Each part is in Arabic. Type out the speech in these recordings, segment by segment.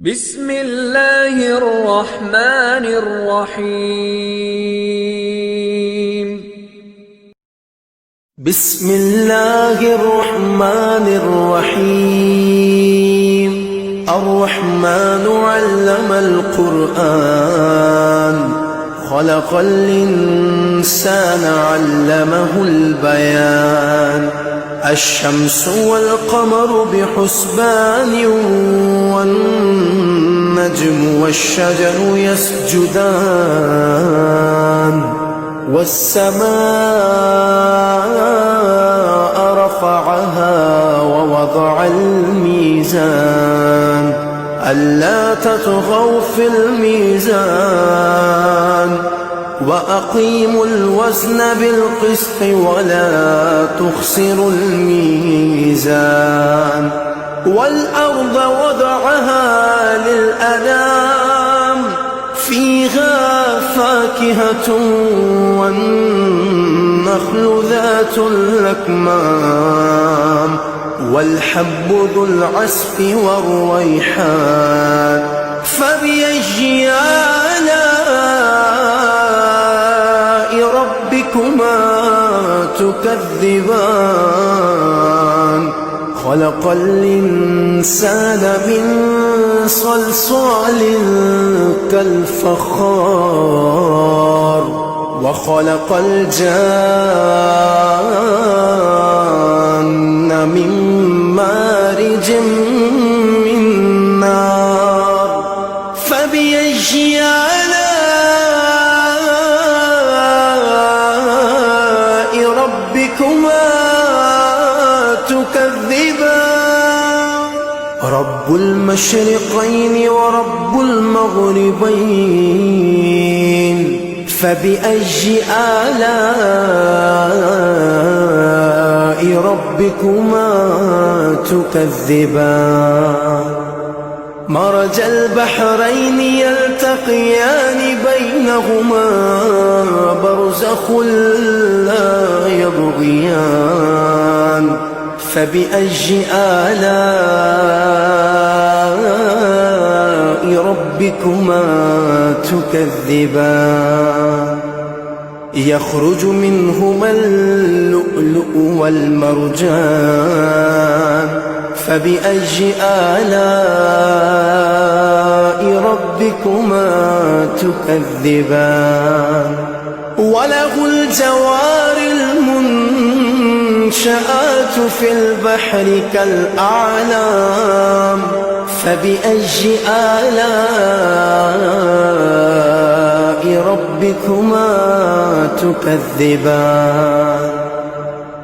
بسم الله الرحمن الرحيم. بسم الله الرحمن الرحيم. الرحمن علم القرآن، خلق الإنسان علمه البيان. الشمس والقمر بحسبان، والنجم والشجر يسجدان. والسماء رفعها ووضع الميزان، ألا تطغوا في الميزان. وأقيموا الوزن بالقسط ولا تخسروا الميزان. والأرض وضعها للأنام، فيها فاكهة والنخل ذات الأكمام، والحب ذو العصف والريحان. فبأي آلاء ربكما تكذبان؟ خلق الإنسان من صلصال كالفخار، وخلق الجان من مارج من نار. فبأي آلاء ربكما تكذبان؟ رب المشرقين ورب المغربين، فبأي آلاء ربكما تكذبان؟ مرج البحرين يلتقيان، بينهما برزخ لا يبغيان. فبأي آلاء ربكما تكذبان؟ يخرج منهما اللؤلؤ والمرجان. فبأي آلاء ربكما تكذبان؟ وله الجوار المنشآت في البحر كالأعلام. فبأي آلاء ربكما تكذبان؟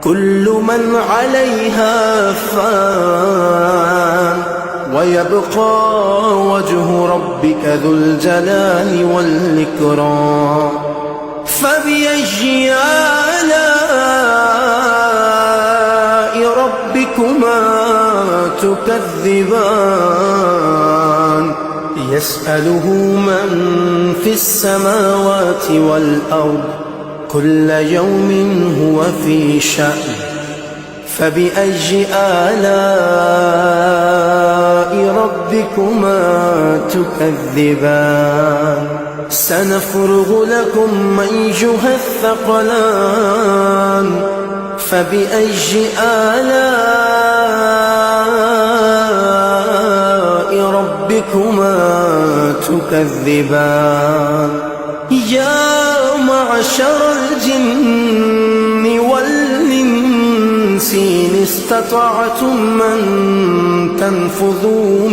كل من عليها فان، ويبقى وجه ربك ذو الجلال والإكرام. فبأي آلاء ربكما تكذبان؟ يسأله من في السماوات والأرض، كل يوم هو في شأن. فبأي آلاء ربكما تكذبان؟ سنفرغ لكم أيها الثقلان. فبأي آلاء ربكما تكذبان؟ يا معشر الجن والإنس إن استطعتم أن تنفذوا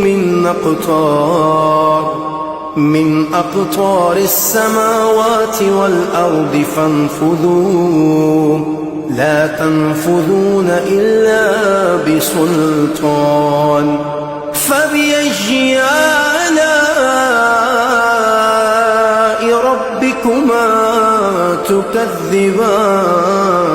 من أقطار السماوات والأرض فانفذوا، لا تنفذون إلا بسلطان. فبأي آلاء ربكما تكذبان؟